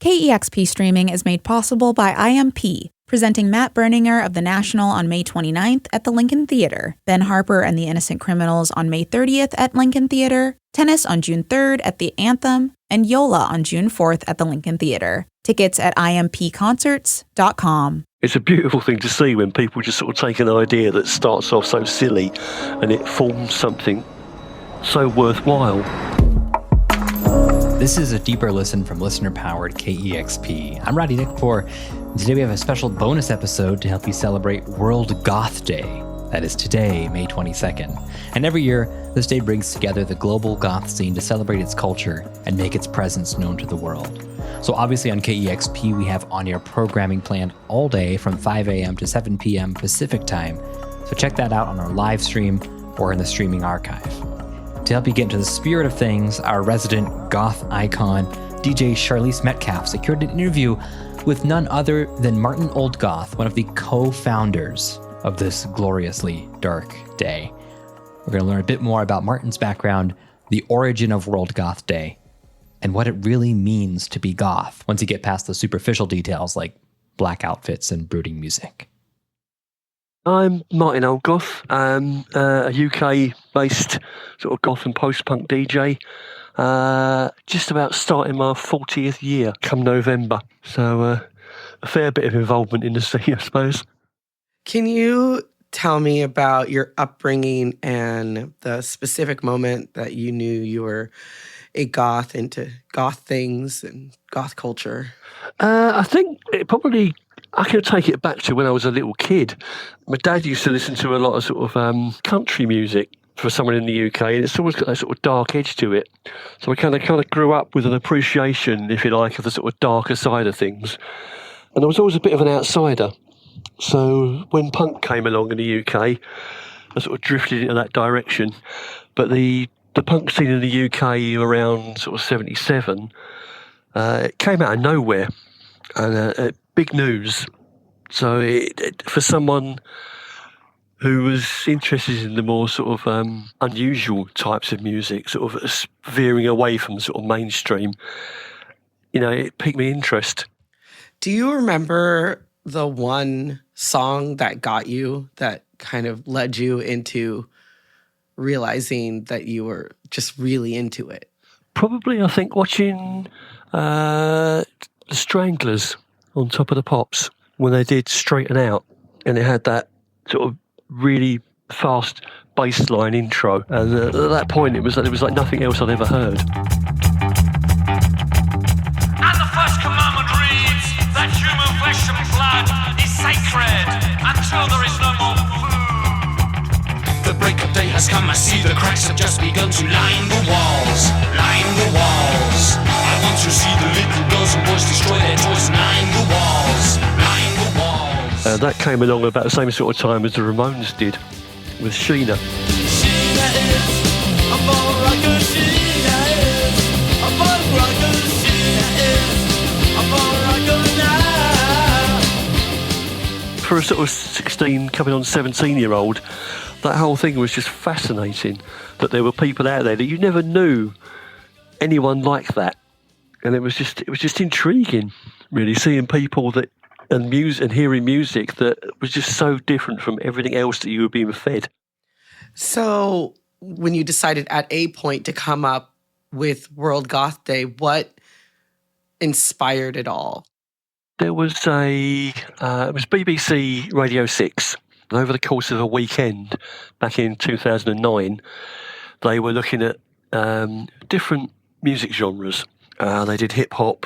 KEXP streaming is made possible by IMP, presenting Matt Berninger of The National on May 29th at the Lincoln Theater, Ben Harper and the Innocent Criminals on May 30th at Lincoln Theater, Tennis on June 3rd at the Anthem, and Yola on June 4th at the Lincoln Theater. Tickets at impconcerts.com. It's a beautiful thing to see when people just sort of take an idea that starts off so silly and it forms something so worthwhile. This is a deeper listen from listener-powered KEXP. I'm Roddy Nickpour, and today we have a special bonus episode to help you celebrate World Goth Day. That is today, May 22nd. And every year, this day brings together the global goth scene to celebrate its culture and make its presence known to the world. So obviously on KEXP, we have on-air programming planned all day from 5 a.m. to 7 p.m. Pacific time. So check that out on our live stream or in the streaming archive. To help you get into the spirit of things, our resident goth icon, DJ Charlize Metcalf, secured an interview with none other than Martin Oldgoth, one of the co-founders of this gloriously dark day. We're going to learn a bit more about Martin's background, the origin of World Goth Day, and what it really means to be goth once you get past the superficial details like black outfits and brooding music. I'm Martin Oldgoth. I'm a UK-based sort of goth and post-punk DJ. Just about starting my 40th year come November. So a fair bit of involvement in the scene, I suppose. Can you tell me about your upbringing and the specific moment that you knew you were a goth, into goth things and goth culture? I think I can take it back to when I was a little kid. My dad used to listen to a lot of sort of country music for someone in the UK, and it's always got that sort of dark edge to it. So I kind of grew up with an appreciation, if you like, of the sort of darker side of things. And I was always a bit of an outsider. So when punk came along in the UK, I sort of drifted into that direction. But the punk scene in the UK around sort of 77, it came out of nowhere. And big news. So for someone who was interested in the more sort of unusual types of music, sort of veering away from the sort of mainstream, it piqued my interest. Do you remember the one song that got you, that kind of led you into realizing that you were just really into it? Probably, I think, watching the Stranglers on Top of the Pops when they did Straighten Out, and it had that sort of really fast bass line intro, and at that point it was like nothing else I'd ever heard. And the first commandment reads that human flesh and blood is sacred until there is no more food. The break of day has come, I see the cracks have just begun to line the walls, line the walls. I want to see the little girls and boys destroy their toys and line the walls, line the walls. That came along about the same sort of time as the Ramones did with Sheena. Sheena is a ball rocker, Sheena is a ball rocker, Sheena is a ball rocker now. For a sort of 16, coming on 17-year-old, that whole thing was just fascinating, that there were people out there that you never knew anyone like that. And it was just intriguing, really, seeing people and hearing music that was just so different from everything else that you were being fed. So when you decided at a point to come up with World Goth Day, what inspired it all? There was it was BBC Radio 6. And over the course of a weekend back in 2009, they were looking at different music genres. They did hip-hop,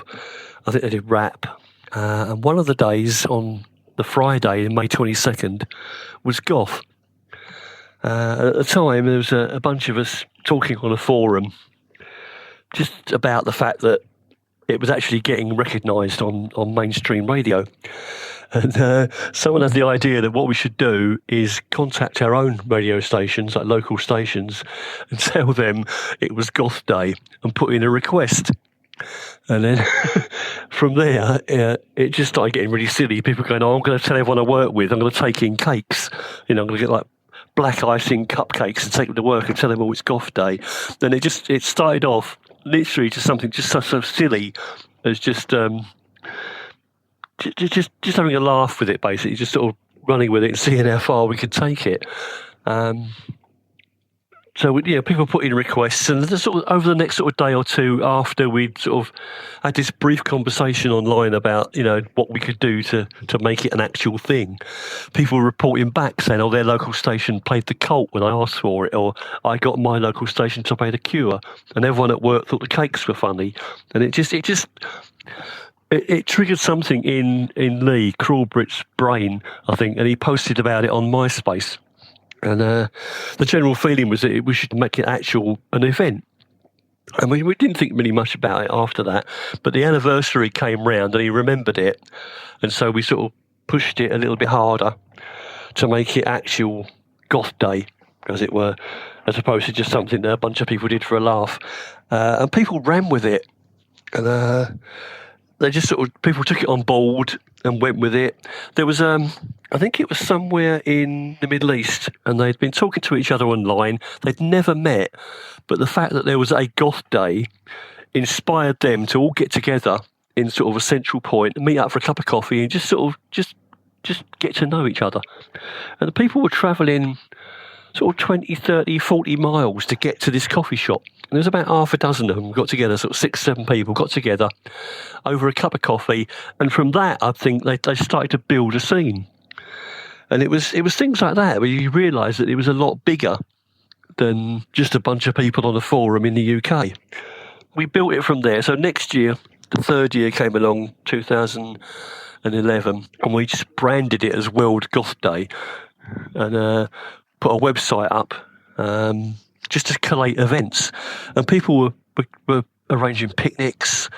I think they did rap. And one of the days on the Friday, May 22nd, was Goth. At the time, there was a bunch of us talking on a forum just about the fact that it was actually getting recognised on mainstream radio. And someone had the idea that what we should do is contact our own radio stations, like local stations, and tell them it was Goth Day and put in a request. And then from there, it just started getting really silly. People going, I'm going to tell everyone I work with, I'm going to take in cakes. I'm going to get like black icing cupcakes and take them to work and tell them, it's Goth Day. Then it started off literally just something just so silly as just having a laugh with it, basically, just sort of running with it and seeing how far we could take it. So people put in requests, and sort of over the next sort of day or two after we'd sort of had this brief conversation online about what we could do to make it an actual thing, people were reporting back saying, "Oh, their local station played The Cult when I asked for it," or "I got my local station to play The Cure," and everyone at work thought the Cakes were funny, and it triggered something in Lee Crawbridge's brain, I think, and he posted about it on MySpace. And the general feeling was that we should make it an event. And we didn't think really much about it after that. But the anniversary came round and he remembered it. And so we sort of pushed it a little bit harder to make it actual Goth Day, as it were, as opposed to just something that a bunch of people did for a laugh. And people ran with it. And they just people took it on board and went with it. There was, I think it was somewhere in the Middle East, and they'd been talking to each other online. They'd never met, but the fact that there was a Goth Day inspired them to all get together in sort of a central point and meet up for a cup of coffee and just get to know each other. And the people were travelling sort of 20, 30, 40 miles to get to this coffee shop. And there was about half a dozen of them got together, sort of 6, 7 people got together over a cup of coffee. And from that, I think they started to build a scene. And it was things like that where you realise that it was a lot bigger than just a bunch of people on a forum in the UK. We built it from there. So next year, the third year came along, 2011, and we just branded it as World Goth Day and put a website up just to collate events. And people were arranging picnics,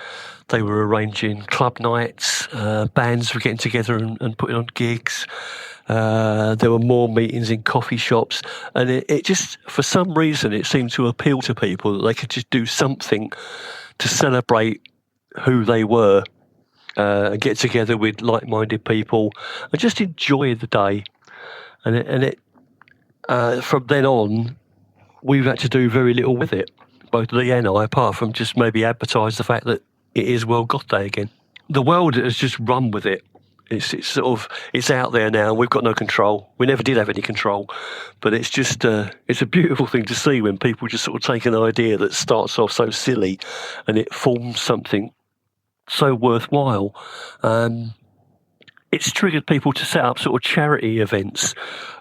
they were arranging club nights, bands were getting together and putting on gigs. There were more meetings in coffee shops, and it just, for some reason, it seemed to appeal to people that they could just do something to celebrate who they were, and get together with like-minded people and just enjoy the day. And from then on, we've had to do very little with it, both Lee and I, apart from just maybe advertise the fact that it is World Goth Day again. The world has just run with it. It's out there now. We've got no control. We never did have any control, but it's just it's a beautiful thing to see when people just sort of take an idea that starts off so silly and it forms something so worthwhile. It's triggered people to set up sort of charity events,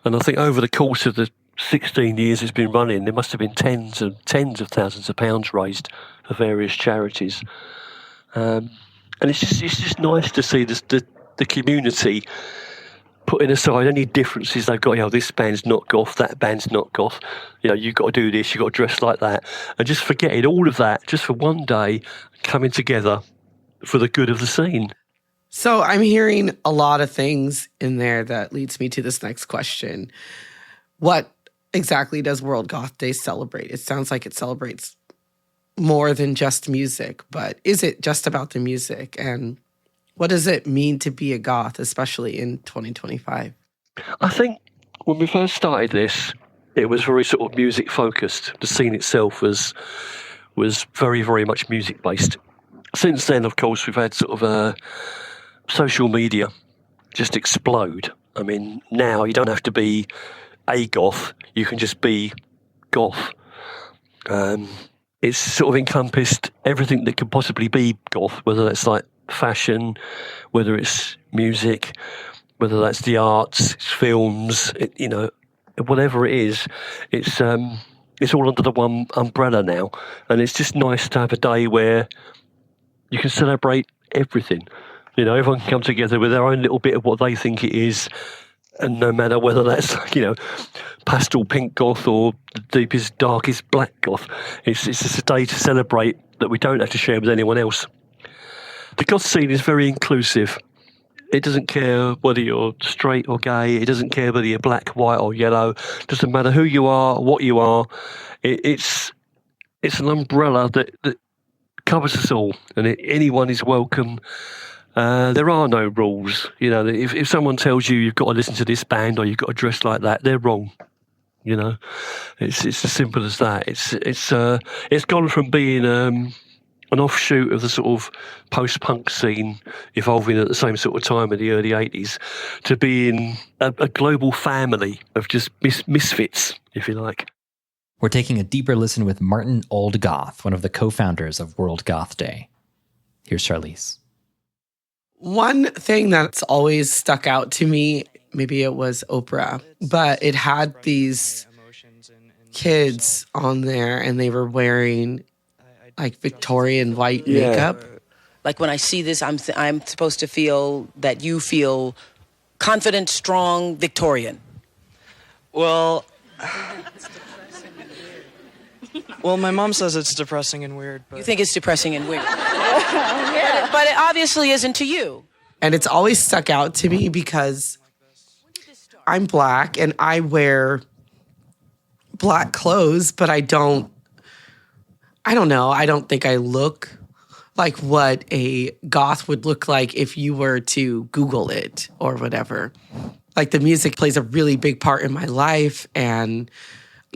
and I think over the course of the 16 years it's been running, there must have been tens of thousands of pounds raised for various charities. And it's just nice to see the community putting aside any differences they've got. This band's not goth, that band's not goth. You've got to do this, you've got to dress like that, and just forgetting all of that just for one day, coming together for the good of the scene. So I'm hearing a lot of things in there that leads me to this next question. What exactly does World Goth Day celebrate? It sounds like it celebrates more than just music, but is it just about the music? And what does it mean to be a goth, especially in 2025? I think when we first started this, it was very sort of music focused. The scene itself was very, very much music based. Since then, of course, we've had sort of social media just explode. I mean, now you don't have to be a goth, you can just be goth. It's sort of encompassed everything that could possibly be goth, whether that's like fashion, whether it's music, whether that's the arts, it's films, whatever it is, it's all under the one umbrella now. And it's just nice to have a day where you can celebrate everything. Everyone can come together with their own little bit of what they think it is, and no matter whether that's pastel pink goth or the deepest, darkest black goth, it's just a day to celebrate that we don't have to share with anyone else. The goth scene is very inclusive. It doesn't care whether you're straight or gay. It doesn't care whether you're black, white or yellow. It doesn't matter who you are, what you are. It's an umbrella that covers us all, and anyone is welcome. There are no rules. If someone tells you you've got to listen to this band or you've got to dress like that, they're wrong. It's as simple as that. It's gone from being an offshoot of the sort of post-punk scene evolving at the same sort of time in the early 80s, to be in a global family of just misfits, if you like. We're taking a deeper listen with Martin Oldgoth, one of the co-founders of World Goth Day. Here's Charlize. One thing that's always stuck out to me, maybe it was Oprah, but it had these kids on there and they were wearing like Victorian white makeup. Like when I see this, I'm supposed to feel that you feel confident, strong, Victorian. Well, my mom says it's depressing and weird. But... You think it's depressing and weird. But it obviously isn't to you. And it's always stuck out to me because I'm Black and I wear Black clothes, but I don't know. I don't think I look like what a goth would look like if you were to Google it or whatever. Like the music plays a really big part in my life, and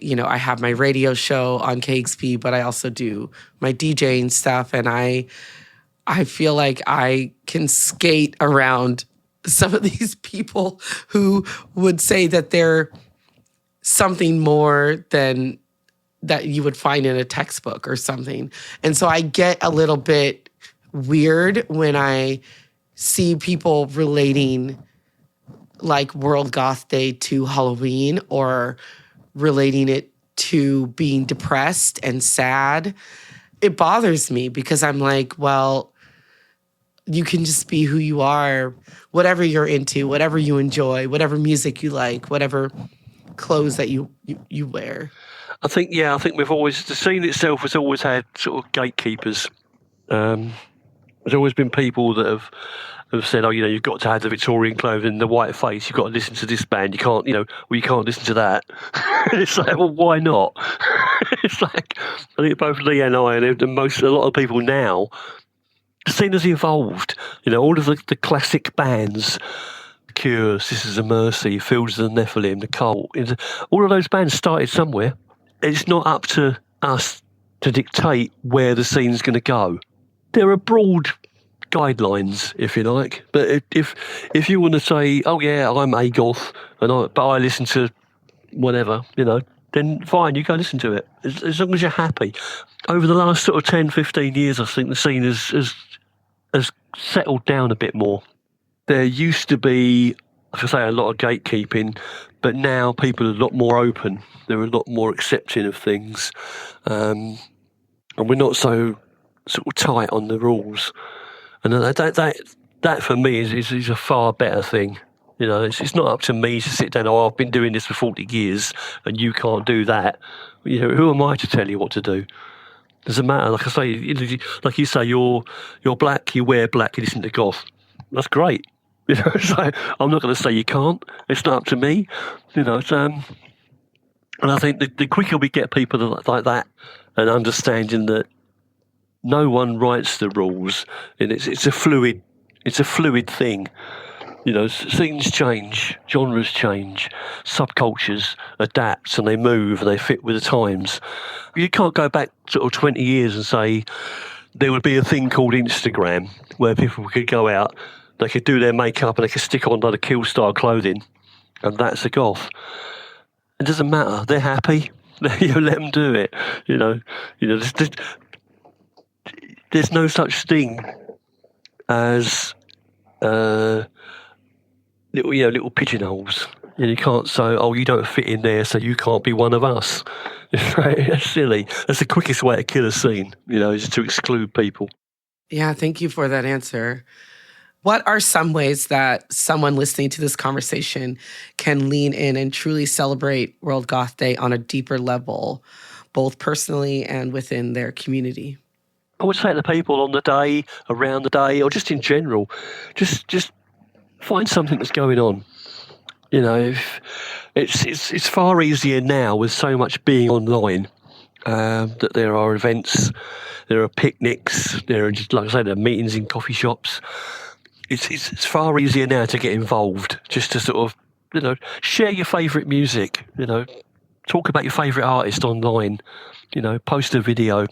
you know, I have my radio show on KEXP, but I also do my DJing stuff, and I feel like I can skate around some of these people who would say that they're something more than that you would find in a textbook or something. And so I get a little bit weird when I see people relating like World Goth Day to Halloween, or relating it to being depressed and sad. It bothers me because I'm like, well, you can just be who you are, whatever you're into, whatever you enjoy, whatever music you like, whatever clothes that you wear. I think we've always, the scene itself has always had sort of gatekeepers. There's always been people that have said, oh, you know, you've got to have the Victorian clothing and the white face, you've got to listen to this band, you can't, you know, well, you can't listen to that. It's like, well, why not? It's like, I think both Lee and I, and a lot of people now, the scene has evolved. You know, all of the classic bands, Cure, Sisters of Mercy, Fields of the Nephilim, The Cult, all of those bands started somewhere. It's not up to us to dictate where the scene's going to go. There are broad guidelines, if you like, but if you want to say, oh yeah, I'm a goth, but I listen to whatever, you know, then fine, you go listen to it, as long as you're happy. Over the last sort of 10, 15 years, I think the scene has settled down a bit more. There used to be, I say, a lot of gatekeeping, but now people are a lot more open. They're a lot more accepting of things, and we're not so sort of tight on the rules. And that for me is a far better thing. You know, it's not up to me to sit down, oh, I've been doing this for 40 years and you can't do that. You know, who am I to tell you what to do? Doesn't matter. Like I say, like you say, you're Black, you wear black, you listen to goth. That's great. You know, so I'm not going to say you can't. It's not up to me. You know, and I think the quicker we get people like that and understanding that no one writes the rules, and it's a fluid thing. You know, things change, genres change, subcultures adapt, and they move and they fit with the times. You can't go back sort of 20 years and say there would be a thing called Instagram where people could go out, they could do their makeup and they could stick on like the Kill style clothing, and that's a goth. It doesn't matter. They're happy. You know, let them do it. You know. There's no such thing as little pigeonholes. And you can't say, oh, you don't fit in there, so you can't be one of us. Right? That's silly. That's the quickest way to kill a scene, you know, is to exclude people. Yeah, thank you for that answer. What are some ways that someone listening to this conversation can lean in and truly celebrate World Goth Day on a deeper level, both personally and within their community? I would say to people on the day, around the day, or just in general, just find something that's going on. You know, it's far easier now with so much being online, that there are events, there are picnics, there are just, like I say, there are meetings in coffee shops. It's far easier now to get involved, just to sort of, you know, share your favourite music, you know, talk about your favourite artist online, you know, post a video.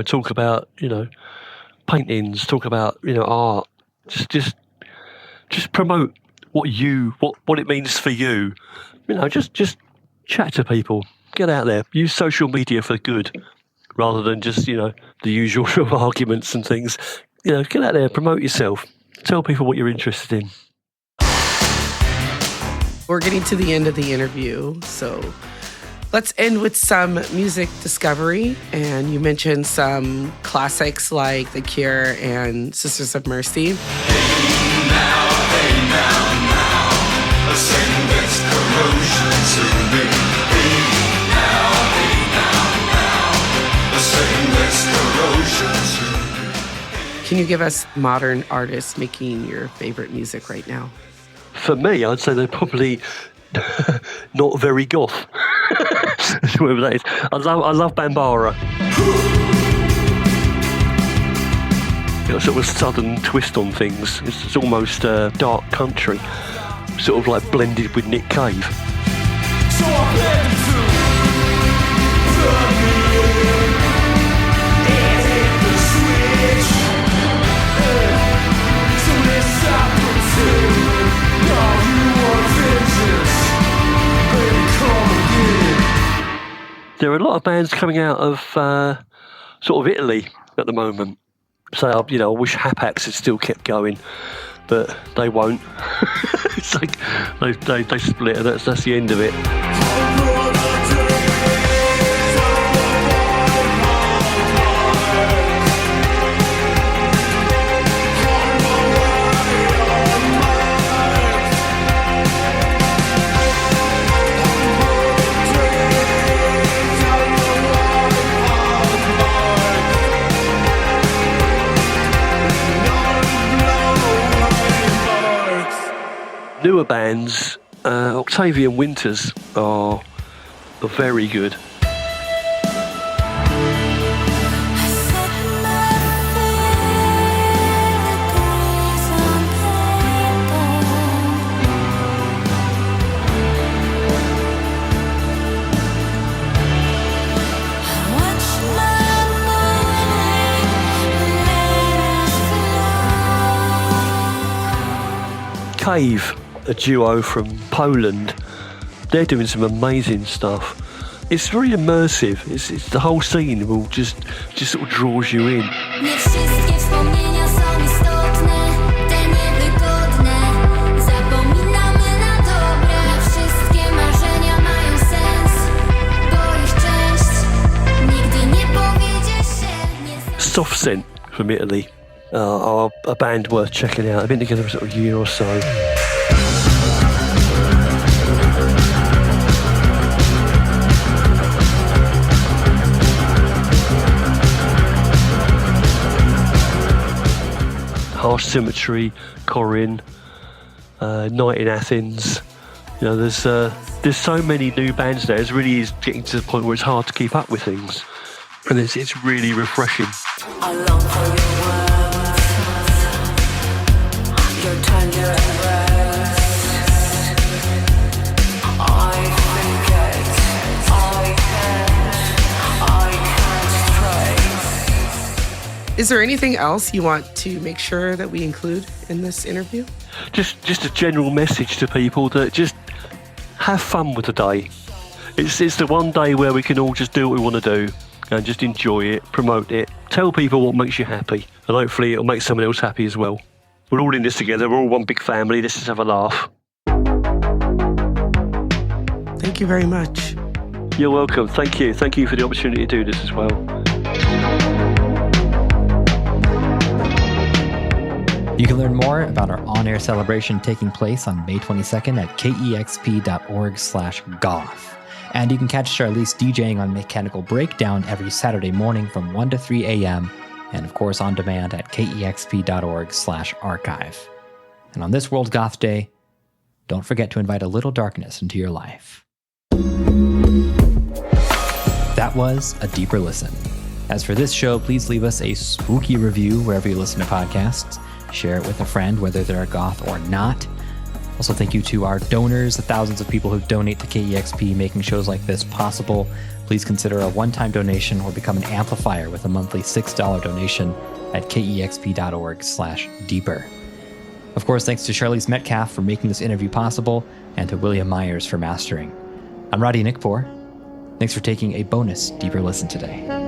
talk about, paintings, talk about, art. Just promote what it means for you. Just chat to people. Get out there. Use social media for good rather than just, the usual sort of arguments and things. Get out there, promote yourself. Tell people what you're interested in. We're getting to the end of the interview, so let's end with some music discovery. And you mentioned some classics like The Cure and Sisters of Mercy. Hey now, send this corrosion to me. Hey now, send this corrosion to me. Can you give us modern artists making your favorite music right now? For me, I'd say they're probably not very goth. Whatever that is. I love Bambara. Sort of a southern twist on things. It's almost dark country, sort of like blended with Nick Cave. So I blend the two. And hit the switch. So let's stop pretending. Now you want vengeance. Baby, come again. There are a lot of bands coming out of sort of Italy at the moment. So, I wish Hapax had still kept going, but they won't. It's like they split, and that's the end of it. Newer bands, Octavian Winters are very good. Cave, a duo from Poland, they're doing some amazing stuff. It's very immersive. It's the whole scene will just sort of draws you in. Soft Scent from Italy are a band worth checking out. They've been together for sort of a year or so. Harsh Symmetry, Corin, Night in Athens. There's so many new bands there. It really is getting to the point where it's hard to keep up with things, and it's really refreshing. I long for your words, your tender embrace. I forget, I can't trace. Is there anything else you want to make sure that we include in this interview? Just a general message to people that just have fun with the day. It's the one day where we can all just do what we want to do and just enjoy it, promote it, tell people what makes you happy, and hopefully it'll make someone else happy as well. We're all in this together. We're all one big family. Let's just have a laugh. Thank you very much. You're welcome. Thank you. Thank you for the opportunity to do this as well. You can learn more about our on-air celebration taking place on May 22nd at kexp.org/goth. And you can catch Charlize DJing on Mechanical Breakdown every Saturday morning from 1 to 3 a.m. and of course on demand at kexp.org/archive. And on this World Goth Day, don't forget to invite a little darkness into your life. That was A Deeper Listen. As for this show, please leave us a spooky review wherever you listen to podcasts. Share it with a friend, whether they're a goth or not. Also, thank you to our donors, the thousands of people who donate to KEXP, making shows like this possible. please consider a one-time donation or become an amplifier with a monthly $6 donation at kexp.org/deeper. Of course, thanks to Charlize Metcalf for making this interview possible and to William Myers for mastering. I'm Roddy Nickpour. Thanks for taking a bonus Deeper Listen today.